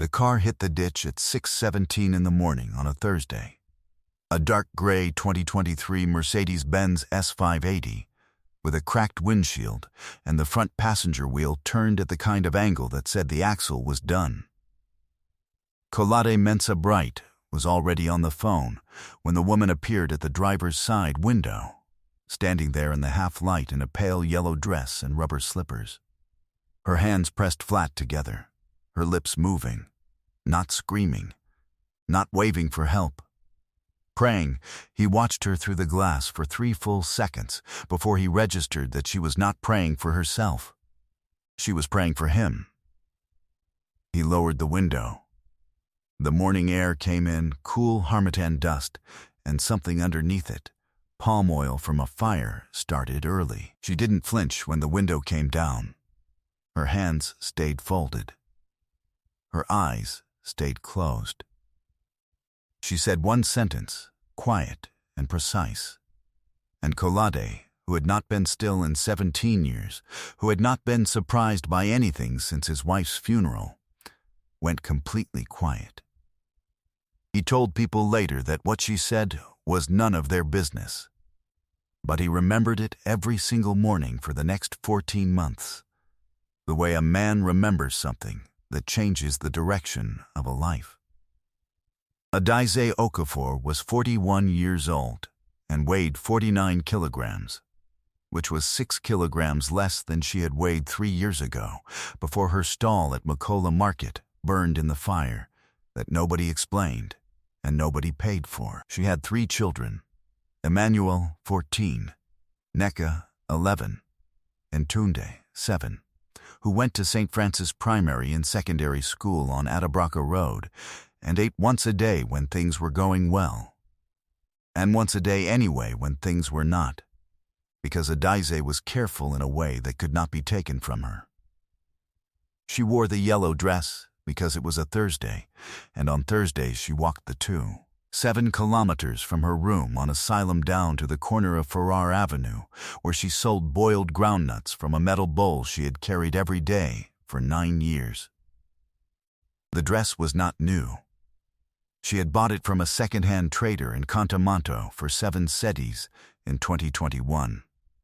The car hit the ditch at 6:17 in the morning on a Thursday. A dark gray 2023 Mercedes-Benz S580 with a cracked windshield and the front passenger wheel turned at the kind of angle that said the axle was done. Colade Mensa Bright was already on the phone when the woman appeared at the driver's side window, standing there in the half-light in a pale yellow dress and rubber slippers. Her hands pressed flat together, her lips moving, not screaming, not waving for help. Praying, he watched her through the glass for 3 full seconds before he registered that she was not praying for herself. She was praying for him. He lowered the window. The morning air came in, cool harmattan dust, and something underneath it, palm oil from a fire, started early. She didn't flinch when the window came down. Her hands stayed folded. Her eyes stayed closed. She said one sentence, quiet and precise. And Colade, who had not been still in 17 years, who had not been surprised by anything since his wife's funeral, went completely quiet. He told people later that what she said was none of their business. But he remembered it every single morning for the next 14 months, the way a man remembers something that changes the direction of a life. Adaize Okafor was 41 years old and weighed 49 kilograms, which was 6 kilograms less than she had weighed 3 years ago, before her stall at Makola Market burned in the fire that nobody explained and nobody paid for. She had 3 children, Emmanuel, 14, Neka, 11, and Tunde, 7, who went to St. Francis Primary and Secondary School on Atabraka Road and ate once a day when things were going well, and once a day anyway when things were not, because Adaize was careful in a way that could not be taken from her. She wore the yellow dress because it was a Thursday, and on Thursdays she walked the 7 kilometers from her room on Asylum down to the corner of Farrar Avenue, where she sold boiled groundnuts from a metal bowl she had carried every day for 9 years. The dress was not new. She had bought it from a second-hand trader in Contamonto for 7 cedis in 2021,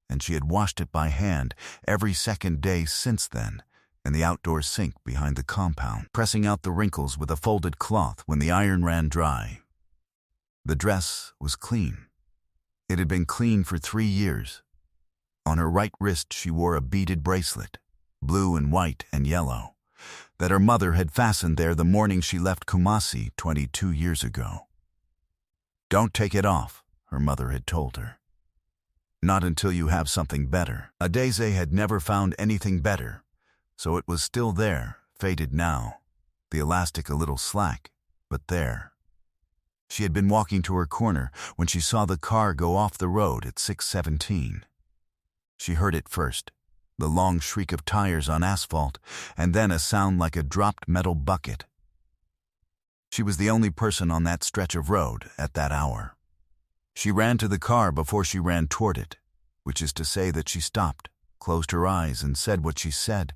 and she had washed it by hand every second day since then in the outdoor sink behind the compound, pressing out the wrinkles with a folded cloth when the iron ran dry. The dress was clean. It had been clean for 3 years. On her right wrist she wore a beaded bracelet, blue and white and yellow, that her mother had fastened there the morning she left Kumasi 22 years ago. "Don't take it off," her mother had told her. "Not until you have something better." Adaize had never found anything better, so it was still there, faded now, the elastic a little slack, but there. She had been walking to her corner when she saw the car go off the road at 6:17. She heard it first, the long shriek of tires on asphalt, and then a sound like a dropped metal bucket. She was the only person on that stretch of road at that hour. She ran to the car before she ran toward it, which is to say that she stopped, closed her eyes and said what she said,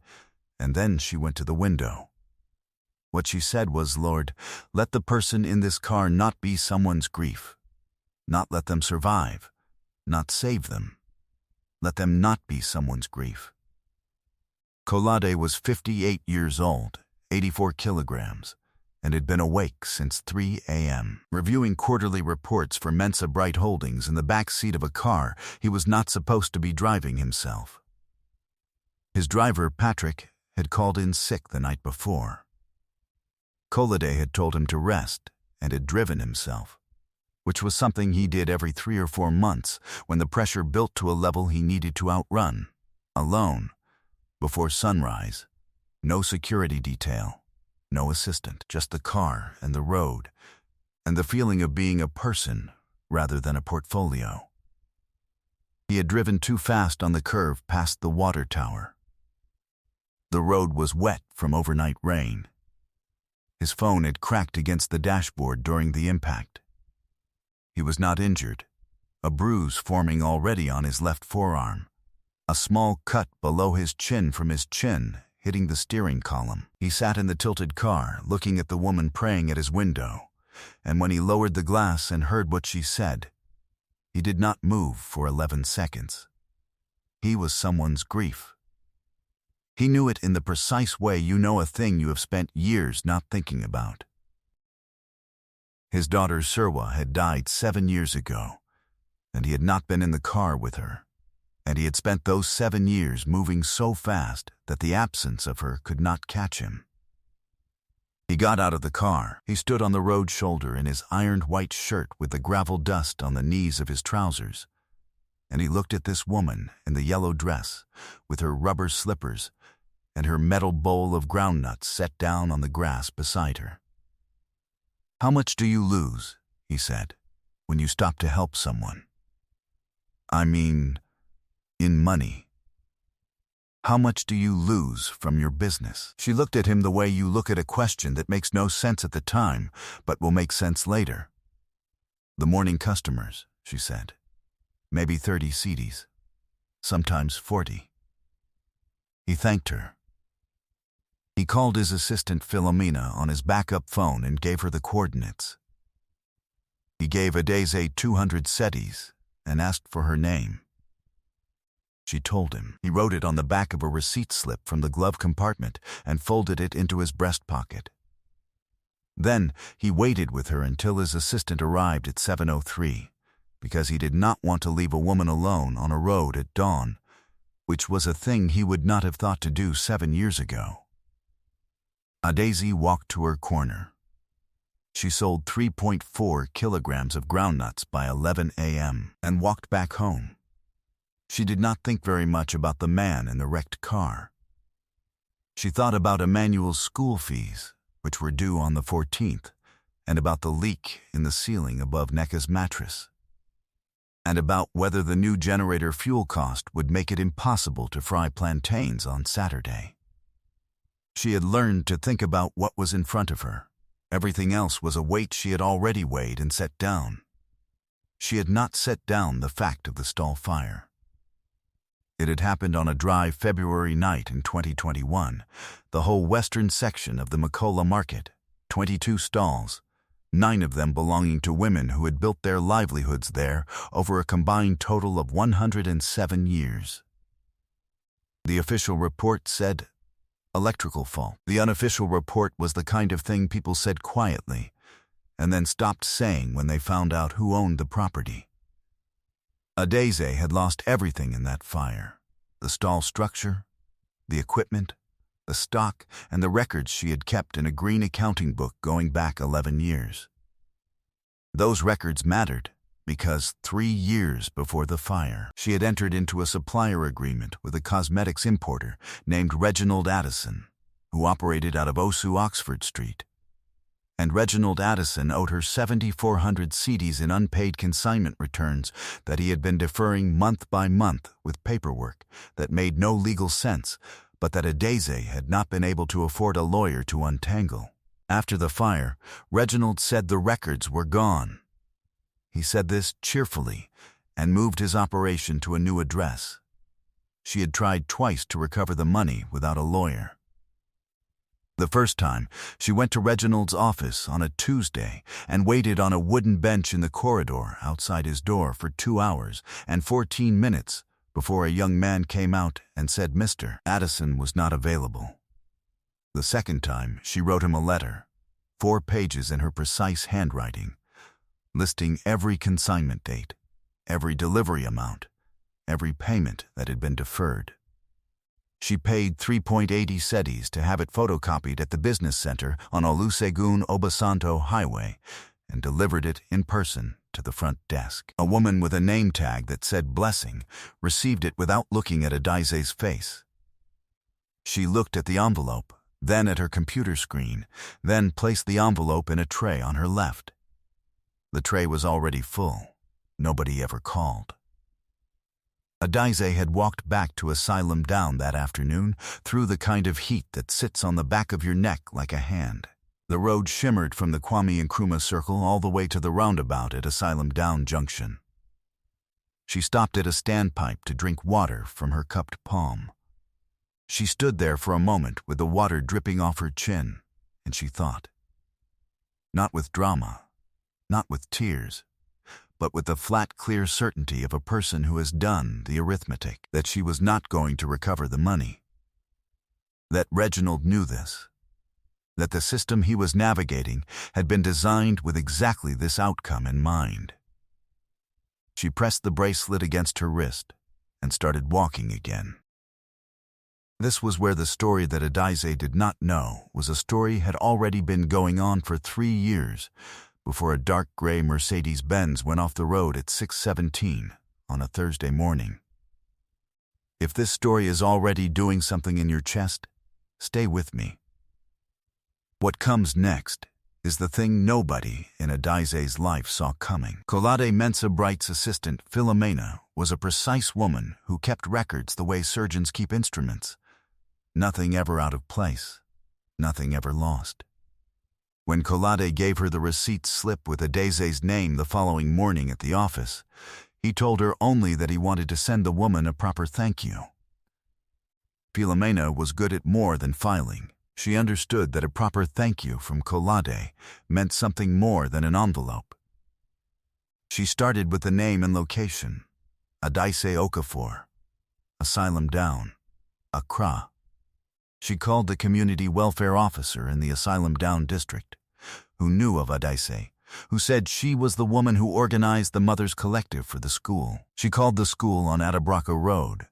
and then she went to the window. What she said was, "Lord, let the person in this car not be someone's grief. Not let them survive, not save them. Let them not be someone's grief." Colade was 58 years old, 84 kilograms, and had been awake since 3 a.m. reviewing quarterly reports for Mensa Bright Holdings in the back seat of a car he was not supposed to be driving himself. His driver, Patrick, had called in sick the night before. Colade had told him to rest and had driven himself, which was something he did every 3 or 4 months when the pressure built to a level he needed to outrun, alone, before sunrise, no security detail, no assistant, just the car and the road, and the feeling of being a person rather than a portfolio. He had driven too fast on the curve past the water tower. The road was wet from overnight rain. His phone had cracked against the dashboard during the impact. He was not injured, a bruise forming already on his left forearm, a small cut below his chin from his chin hitting the steering column. He sat in the tilted car, looking at the woman praying at his window, and when he lowered the glass and heard what she said, he did not move for 11 seconds. He was someone's grief. He knew it in the precise way you know a thing you have spent years not thinking about. His daughter Surwa had died 7 years ago, and he had not been in the car with her, and he had spent those 7 years moving so fast that the absence of her could not catch him. He got out of the car. He stood on the road shoulder in his ironed white shirt with the gravel dust on the knees of his trousers, and he looked at this woman in the yellow dress with her rubber slippers and her metal bowl of groundnuts set down on the grass beside her. "How much do you lose," he said, "when you stop to help someone? I mean, in money. How much do you lose from your business?" She looked at him the way you look at a question that makes no sense at the time, but will make sense later. "The morning customers," she said. "Maybe 30 cedis, sometimes 40. He thanked her. He called his assistant Philomena on his backup phone and gave her the coordinates. He gave Adeze 200 cedis and asked for her name. She told him. He wrote it on the back of a receipt slip from the glove compartment and folded it into his breast pocket. Then he waited with her until his assistant arrived at 7:03, because he did not want to leave a woman alone on a road at dawn, which was a thing he would not have thought to do 7 years ago. Adeze walked to her corner. She sold 3.4 kilograms of groundnuts by 11 a.m. and walked back home. She did not think very much about the man in the wrecked car. She thought about Emmanuel's school fees, which were due on the 14th, and about the leak in the ceiling above Neka's mattress, and about whether the new generator fuel cost would make it impossible to fry plantains on Saturday. She had learned to think about what was in front of her. Everything else was a weight she had already weighed and set down. She had not set down the fact of the stall fire. It had happened on a dry February night in 2021. The whole western section of the Makola market, 22 stalls, 9 of them belonging to women who had built their livelihoods there over a combined total of 107 years. The official report said, electrical fault. The unofficial report was the kind of thing people said quietly, and then stopped saying when they found out who owned the property. Adeze had lost everything in that fire: the stall structure, the equipment, the stock, and the records she had kept in a green accounting book going back 11 years. Those records mattered because 3 years before the fire, she had entered into a supplier agreement with a cosmetics importer named Reginald Addison, who operated out of Osu Oxford Street. And Reginald Addison owed her 7,400 cedis in unpaid consignment returns that he had been deferring month by month with paperwork that made no legal sense, but that Adeze had not been able to afford a lawyer to untangle. After the fire, Reginald said the records were gone. He said this cheerfully and moved his operation to a new address. She had tried twice to recover the money without a lawyer. The first time, she went to Reginald's office on a Tuesday and waited on a wooden bench in the corridor outside his door for 2 hours and 14 minutes before a young man came out and said Mr. Addison was not available. The second time, she wrote him a letter, 4 pages in her precise handwriting, listing every consignment date, every delivery amount, every payment that had been deferred. She paid 3.80 cedis to have it photocopied at the business center on Olusegun Obasanjo Highway and delivered it in person to the front desk. A woman with a name tag that said Blessing received it without looking at Adeze's face. She looked at the envelope, then at her computer screen, then placed the envelope in a tray on her left. The tray was already full. Nobody ever called. Adeze had walked back to Asylum Down that afternoon through the kind of heat that sits on the back of your neck like a hand. The road shimmered from the Kwame Nkrumah Circle all the way to the roundabout at Asylum Down Junction. She stopped at a standpipe to drink water from her cupped palm. She stood there for a moment with the water dripping off her chin, and she thought. Not with drama, not with tears, but with the flat, clear certainty of a person who has done the arithmetic, that she was not going to recover the money. That Reginald knew this, that the system he was navigating had been designed with exactly this outcome in mind. She pressed the bracelet against her wrist and started walking again. This was where the story that Adise did not know was a story had already been going on for 3 years before a dark gray Mercedes-Benz went off the road at 6:17 on a Thursday morning. If this story is already doing something in your chest, stay with me. What comes next is the thing nobody in Adise's life saw coming. Colade Mensa Bright's assistant, Philomena, was a precise woman who kept records the way surgeons keep instruments. Nothing ever out of place, nothing ever lost. When Colade gave her the receipt slip with Adise's name the following morning at the office, he told her only that he wanted to send the woman a proper thank you. Philomena was good at more than filing. She understood that a proper thank you from Colade meant something more than an envelope. She started with the name and location: Adise Okafor, Asylum Down, Accra. She called the community welfare officer in the Asylum Down district, who knew of Adise, who said she was the woman who organized the Mothers Collective for the school. She called the school on Atabraka Road,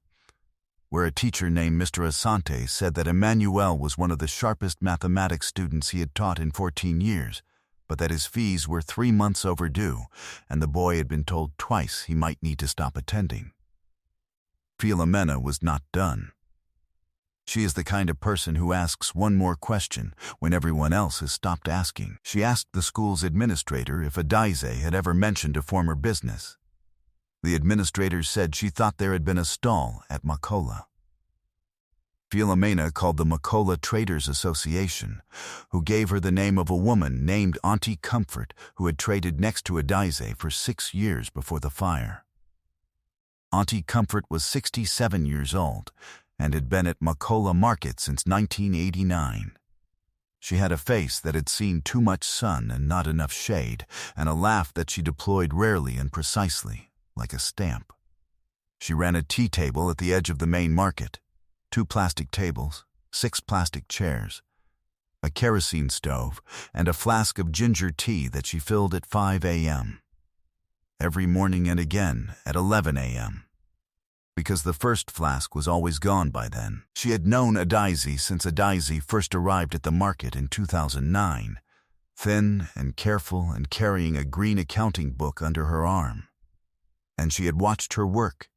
where a teacher named Mr. Asante said that Emmanuel was one of the sharpest mathematics students he had taught in 14 years, but that his fees were 3 months overdue, and the boy had been told twice he might need to stop attending. Philomena was not done. She is the kind of person who asks one more question when everyone else has stopped asking. She asked the school's administrator if Adise had ever mentioned a former business. The administrator said she thought there had been a stall at Makola. Philomena called the Makola Traders Association, who gave her the name of a woman named Auntie Comfort who had traded next to Adise for 6 years before the fire. Auntie Comfort was 67 years old and had been at Makola Market since 1989. She had a face that had seen too much sun and not enough shade, and a laugh that she deployed rarely and precisely, like a stamp. She ran a tea table at the edge of the main market, 2 plastic tables, 6 plastic chairs, a kerosene stove, and a flask of ginger tea that she filled at 5 a.m. every morning and again at 11 a.m. because the first flask was always gone by then. She had known Adise since Adise first arrived at the market in 2009, thin and careful and carrying a green accounting book under her arm. And she had watched her work,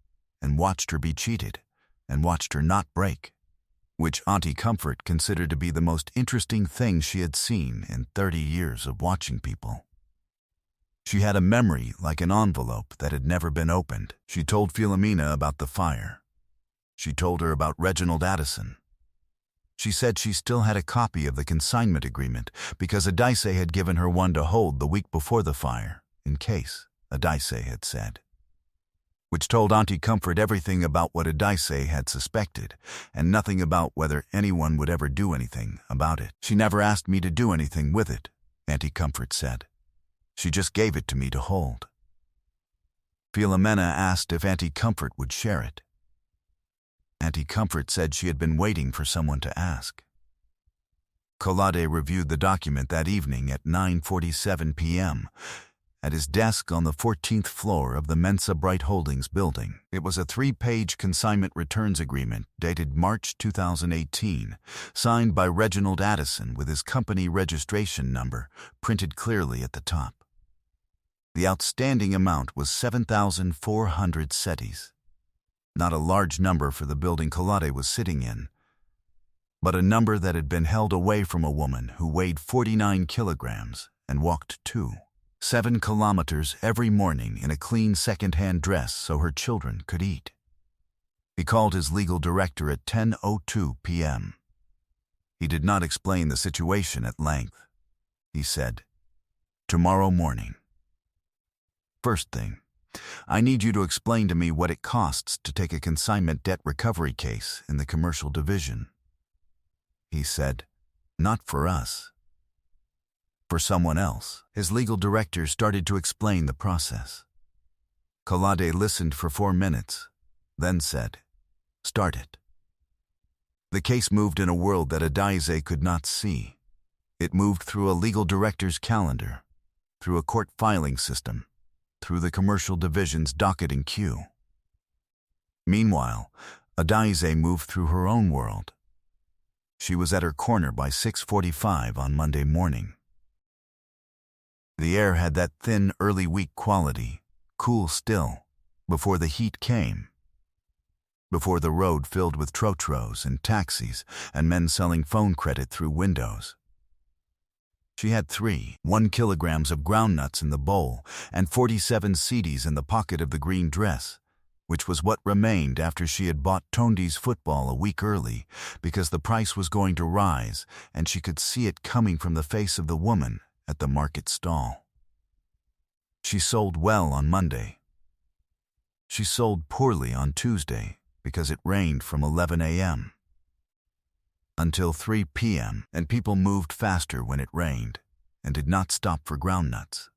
and watched her be cheated, and watched her not break, which Auntie Comfort considered to be the most interesting thing she had seen in 30 years of watching people. She had a memory like an envelope that had never been opened. She told Philomena about the fire. She told her about Reginald Addison. She said she still had a copy of the consignment agreement because Adise had given her one to hold the week before the fire, in case, Adise had said. Which told Auntie Comfort everything about what Adise had suspected, and nothing about whether anyone would ever do anything about it. She never asked me to do anything with it, Auntie Comfort said. She just gave it to me to hold. Philomena asked if Auntie Comfort would share it. Auntie Comfort said she had been waiting for someone to ask. Colade reviewed the document that evening at 9:47 p.m. at his desk on the 14th floor of the Mensa Bright Holdings building. It was a 3-page consignment returns agreement dated March 2018, signed by Reginald Addison with his company registration number printed clearly at the top. The outstanding amount was 7,400 cedis. Not a large number for the building Colade was sitting in, but a number that had been held away from a woman who weighed 49 kilograms and walked 7 kilometers every morning in a clean second-hand dress so her children could eat. He called his legal director at 10:02 p.m. He did not explain the situation at length. He said, "Tomorrow morning." First thing, I need you to explain to me what it costs to take a consignment debt recovery case in the commercial division. He said, not for us. For someone else. His legal director started to explain the process. Kolade listened for 4 minutes, then said, start it. The case moved in a world that Adaize could not see. It moved through a legal director's calendar, through a court filing system, through the commercial division's docketing queue. Meanwhile, Adaize moved through her own world. She was at her corner by 6:45 on Monday morning. The air had that thin, early week quality, cool still, before the heat came. Before the road filled with trotros and taxis and men selling phone credit through windows. She had 1 kilograms of groundnuts in the bowl and 47 cedis in the pocket of the green dress, which was what remained after she had bought Tondi's football a week early because the price was going to rise and she could see it coming from the face of the woman at the market stall. She sold well on Monday. She sold poorly on Tuesday because it rained from 11 a.m. until 3 p.m., and people moved faster when it rained and did not stop for groundnuts.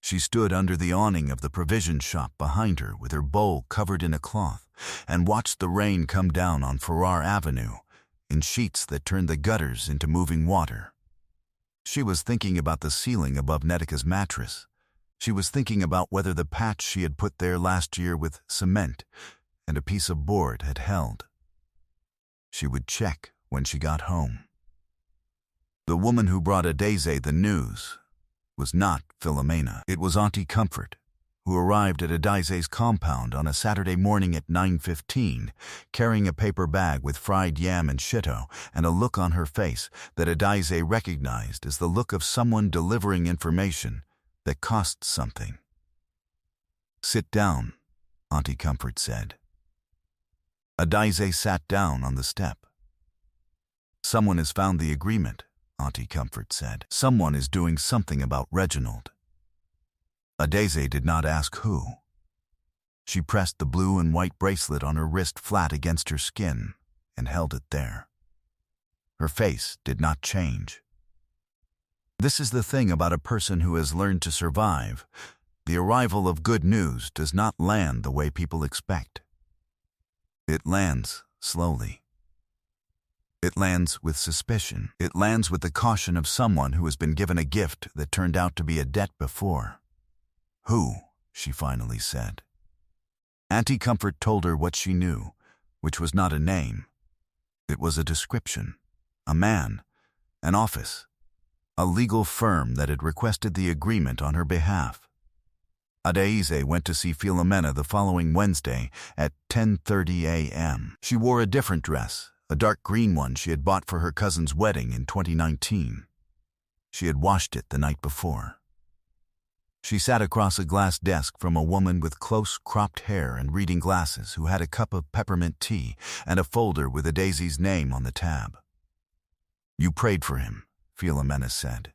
She stood under the awning of the provision shop behind her with her bowl covered in a cloth and watched the rain come down on Farrar Avenue in sheets that turned the gutters into moving water. She was thinking about the ceiling above Netika's mattress. She was thinking about whether the patch she had put there last year with cement and a piece of board had held. She would check when she got home. The woman who brought Adaize the news was not Philomena. It was Auntie Comfort, who arrived at Adaize's compound on a Saturday morning at 9:15, carrying a paper bag with fried yam and shito and a look on her face that Adaize recognized as the look of someone delivering information that costs something. Sit down, Auntie Comfort said. Adaize sat down on the step. Someone has found the agreement, Auntie Comfort said. Someone is doing something about Reginald. Adaize did not ask who. She pressed the blue and white bracelet on her wrist flat against her skin and held it there. Her face did not change. This is the thing about a person who has learned to survive. The arrival of good news does not land the way people expect. It lands slowly. It lands with suspicion. It lands with the caution of someone who has been given a gift that turned out to be a debt before. Who? She finally said. Auntie Comfort told her what she knew, which was not a name. It was a description, a man, an office, a legal firm that had requested the agreement on her behalf. Adaize went to see Philomena the following Wednesday at 10:30 a.m. She wore a different dress, a dark green one she had bought for her cousin's wedding in 2019. She had washed it the night before. She sat across a glass desk from a woman with close cropped hair and reading glasses who had a cup of peppermint tea and a folder with Adaize's name on the tab. You prayed for him, Philomena said.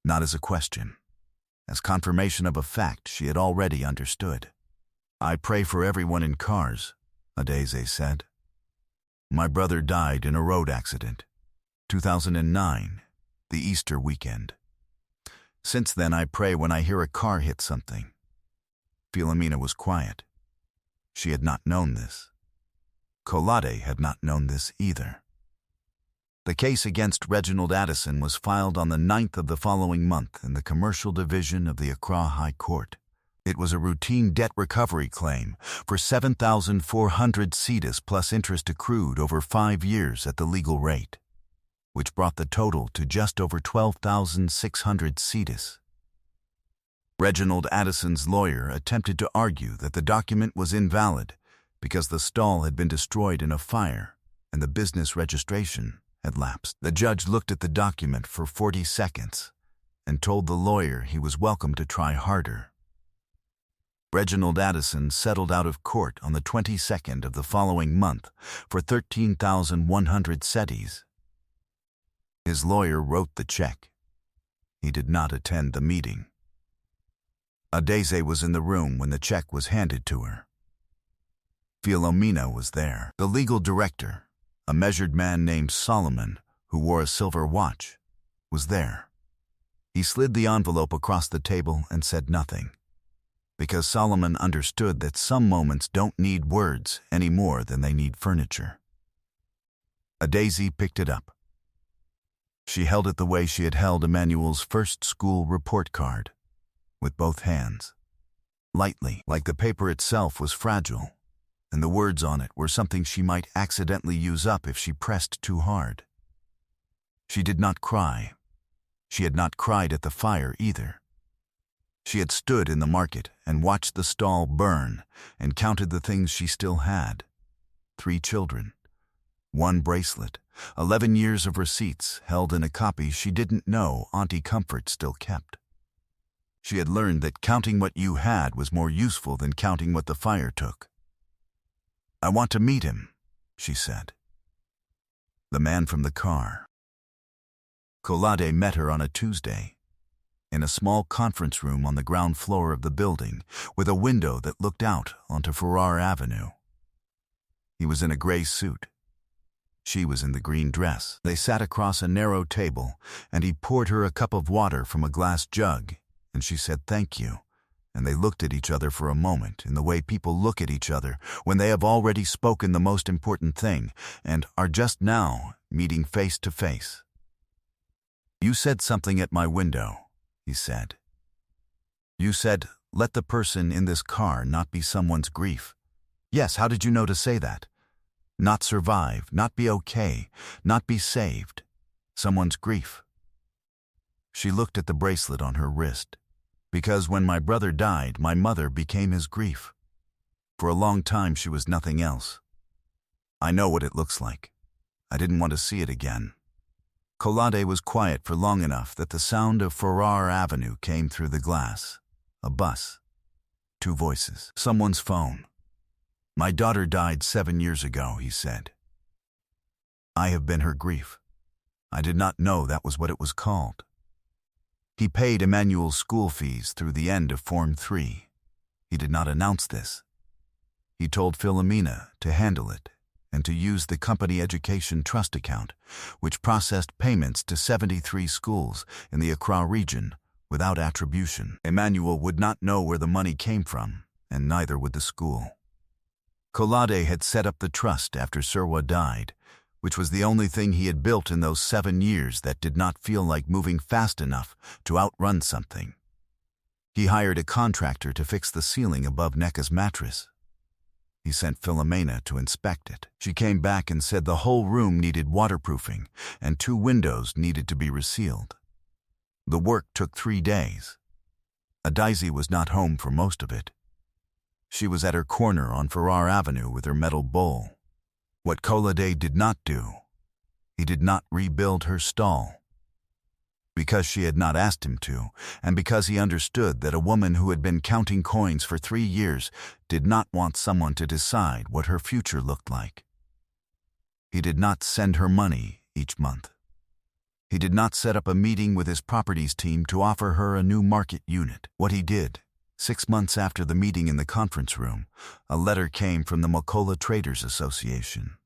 Not as a question. As confirmation of a fact she had already understood. I pray for everyone in cars, Adaize said. My brother died in a road accident, 2009, the Easter weekend. Since then I pray when I hear a car hit something. Philomena was quiet. She had not known this. Kolade had not known this either. The case against Reginald Addison was filed on the 9th of the following month in the Commercial Division of the Accra High Court. It was a routine debt recovery claim for 7,400 cedis plus interest accrued over 5 years at the legal rate, which brought the total to just over 12,600 cedis. Reginald Addison's lawyer attempted to argue that the document was invalid because the stall had been destroyed in a fire and the business registration had lapsed. The judge looked at the document for 40 seconds and told the lawyer he was welcome to try harder. Reginald Addison settled out of court on the 22nd of the following month for 13,100 cedis. His lawyer wrote the check. He did not attend the meeting. Adese was in the room when the check was handed to her. Philomena was there. The legal director, a measured man named Solomon, who wore a silver watch, was there. He slid the envelope across the table and said nothing, because Solomon understood that some moments don't need words any more than they need furniture. Adese picked it up. She held it the way she had held Emmanuel's first school report card, with both hands, lightly, like the paper itself was fragile, and the words on it were something she might accidentally use up if she pressed too hard. She did not cry. She had not cried at the fire either. She had stood in the market and watched the stall burn and counted the things she still had. 3 children, 1 bracelet, 11 years of receipts held in a copy she didn't know Auntie Comfort still kept. She had learned that counting what you had was more useful than counting what the fire took. "I want to meet him," she said. The man from the car. Colade met her on a Tuesday, in a small conference room on the ground floor of the building, with a window that looked out onto Farrar Avenue. He was in a gray suit. She was in the green dress. They sat across a narrow table, and he poured her a cup of water from a glass jug, and she said thank you, and they looked at each other for a moment in the way people look at each other when they have already spoken the most important thing and are just now meeting face to face. "You said something at my window," he said. "You said, let the person in this car not be someone's grief." "Yes, how did you know to say that?" "Not survive, not be okay, not be saved. Someone's grief." She looked at the bracelet on her wrist. "Because when my brother died, my mother became his grief. For a long time she was nothing else. I know what it looks like. I didn't want to see it again." Colade was quiet for long enough that the sound of Farrar Avenue came through the glass. A bus. 2 voices. Someone's phone. "My daughter died 7 years ago," he said. "I have been her grief. I did not know that was what it was called." He paid Emmanuel's school fees through the end of Form 3. He did not announce this. He told Philomena to handle it and to use the company education trust account, which processed payments to 73 schools in the Accra region without attribution. Emmanuel would not know where the money came from, and neither would the school. Colade had set up the trust after Serwa died, which was the only thing he had built in those 7 years that did not feel like moving fast enough to outrun something. He hired a contractor to fix the ceiling above Neka's mattress. He sent Philomena to inspect it. She came back and said the whole room needed waterproofing and 2 windows needed to be resealed. The work took 3 days. Adese was not home for most of it. She was at her corner on Farrar Avenue with her metal bowl. What Colade did not do, he did not rebuild her stall. Because she had not asked him to, and because he understood that a woman who had been counting coins for 3 years did not want someone to decide what her future looked like. He did not send her money each month. He did not set up a meeting with his properties team to offer her a new market unit. What he did, 6 months after the meeting in the conference room, a letter came from the Mokola Traders Association.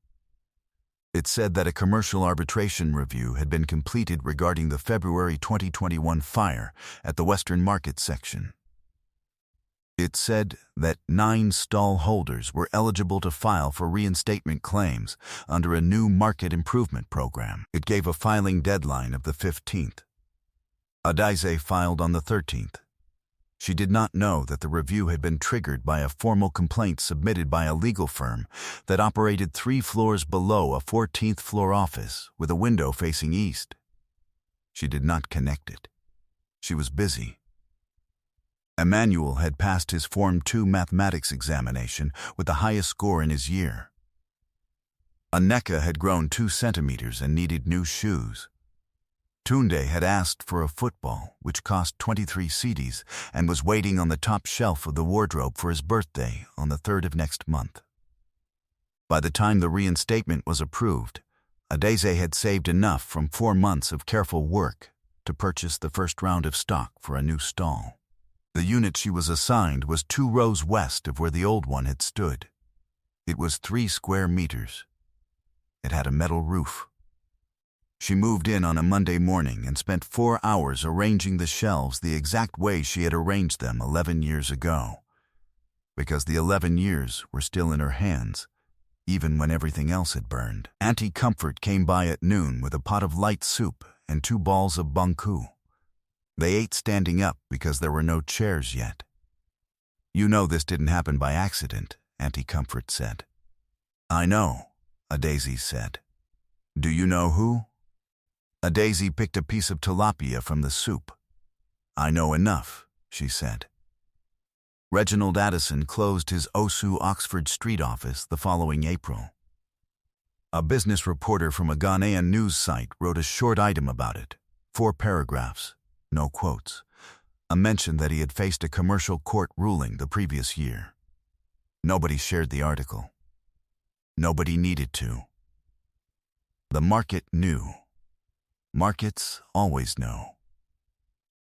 It said that a commercial arbitration review had been completed regarding the February 2021 fire at the Western Market section. It said that 9 stall holders were eligible to file for reinstatement claims under a new market improvement program. It gave a filing deadline of the 15th. Adese filed on the 13th. She did not know that the review had been triggered by a formal complaint submitted by a legal firm that operated 3 floors below a 14th floor office with a window facing east. She did not connect it. She was busy. Emmanuel had passed his Form 2 mathematics examination with the highest score in his year. Aneka had grown 2 centimeters and needed new shoes. Tunde had asked for a football, which cost 23 cedis, and was waiting on the top shelf of the wardrobe for his birthday on the 3rd of next month. By the time the reinstatement was approved, Adese had saved enough from 4 months of careful work to purchase the first round of stock for a new stall. The unit she was assigned was 2 rows west of where the old one had stood. It was 3 square meters. It had a metal roof. She moved in on a Monday morning and spent 4 hours arranging the shelves the exact way she had arranged them 11 years ago. Because the 11 years were still in her hands, even when everything else had burned. Auntie Comfort came by at noon with a pot of light soup and 2 balls of bunku. They ate standing up because there were no chairs yet. "You know this didn't happen by accident," Auntie Comfort said. "I know," Adaisy said. "Do you know who?" Adaisy picked a piece of tilapia from the soup. "I know enough," she said. Reginald Addison closed his Osu Oxford Street office the following April. A business reporter from a Ghanaian news site wrote a short item about it, 4 paragraphs. No quotes. A mention that he had faced a commercial court ruling the previous year. Nobody shared the article. Nobody needed to. The market knew. Markets always know.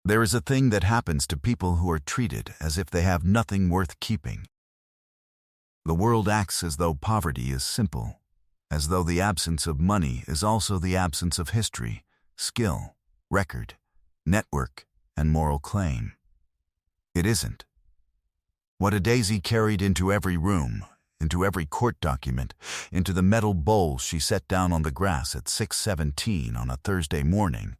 There is a thing that happens to people who are treated as if they have nothing worth keeping. The world acts as though poverty is simple, as though the absence of money is also the absence of history, skill, record, network, and moral claim. It isn't. What Adaisy carried into every room, into every court document, into the metal bowl she set down on the grass at 6:17 on a Thursday morning,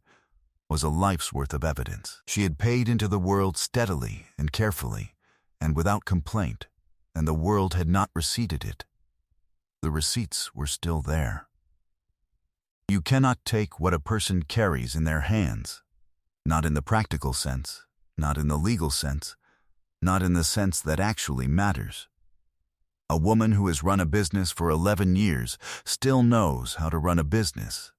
was a life's worth of evidence. She had paid into the world steadily and carefully, and without complaint, and the world had not receipted it. The receipts were still there. You cannot take what a person carries in their hands, not in the practical sense, not in the legal sense, not in the sense that actually matters. A woman who has run a business for 11 years still knows how to run a business.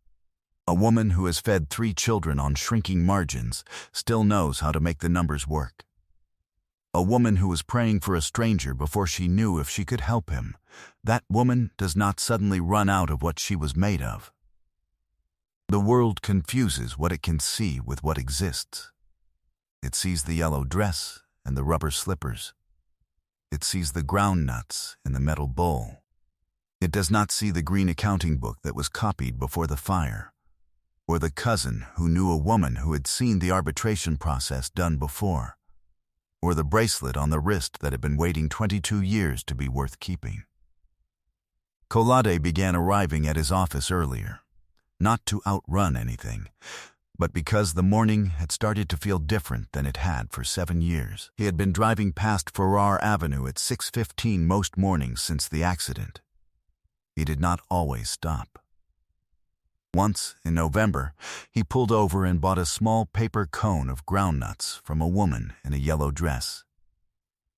A woman who has fed 3 children on shrinking margins still knows how to make the numbers work. A woman who was praying for a stranger before she knew if she could help him, that woman does not suddenly run out of what she was made of. The world confuses what it can see with what exists. It sees the yellow dress and the rubber slippers. It sees the ground nuts in the metal bowl. It does not see the green accounting book that was copied before the fire, or the cousin who knew a woman who had seen the arbitration process done before, or the bracelet on the wrist that had been waiting 22 years to be worth keeping. Kolade began arriving at his office earlier, not to outrun anything, but because the morning had started to feel different than it had for 7 years. He had been driving past Farrar Avenue at 6:15 most mornings since the accident. He did not always stop. Once, in November, he pulled over and bought a small paper cone of groundnuts from a woman in a yellow dress.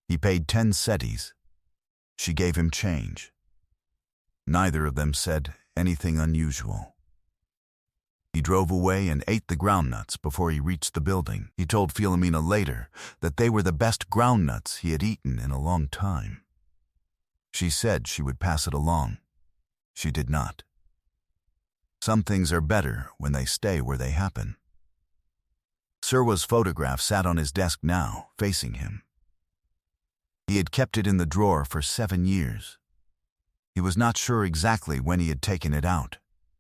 He paid 10 cedis. She gave him change. Neither of them said anything unusual. He drove away and ate the groundnuts before he reached the building. He told Philomena later that they were the best groundnuts he had eaten in a long time. She said she would pass it along. She did not. Some things are better when they stay where they happen. Sirwa's photograph sat on his desk now, facing him. He had kept it in the drawer for 7 years. He was not sure exactly when he had taken it out.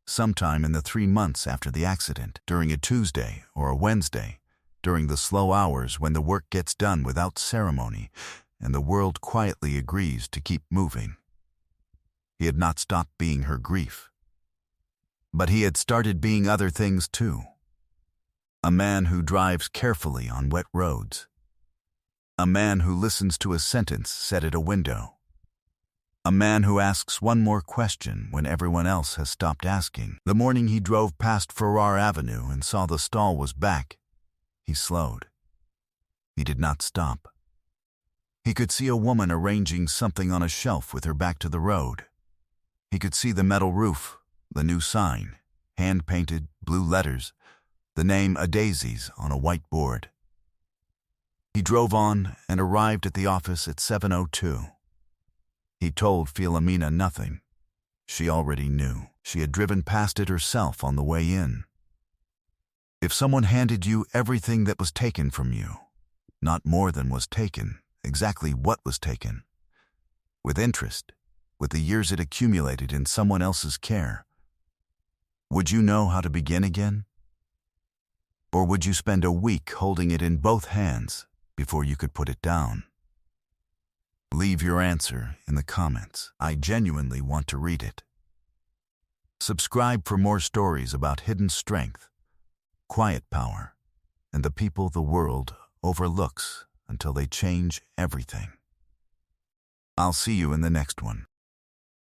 Sometime in the 3 months after the accident, during a Tuesday or a Wednesday, during the slow hours when the work gets done without ceremony and the world quietly agrees to keep moving. He had not stopped being her grief. But he had started being other things too. A man who drives carefully on wet roads. A man who listens to a sentence said at a window. A man who asks one more question when everyone else has stopped asking. The morning he drove past Farrar Avenue and saw the stall was back, he slowed. He did not stop. He could see a woman arranging something on a shelf with her back to the road. He could see the metal roof, the new sign, hand-painted, blue letters, the name Adaisy's on a white board. He drove on and arrived at the office at 7:02. He told Philomena nothing. She already knew. She had driven past it herself on the way in. If someone handed you everything that was taken from you, Not more than was taken, exactly what was taken. With interest, with the years it accumulated in someone else's care. Would you know how to begin again? Or would you spend a week holding it in both hands before you could put it down? Leave your answer in the comments. I genuinely want to read it. Subscribe for more stories about hidden strength, quiet power, and the people the world overlooks until they change everything. I'll see you in the next one.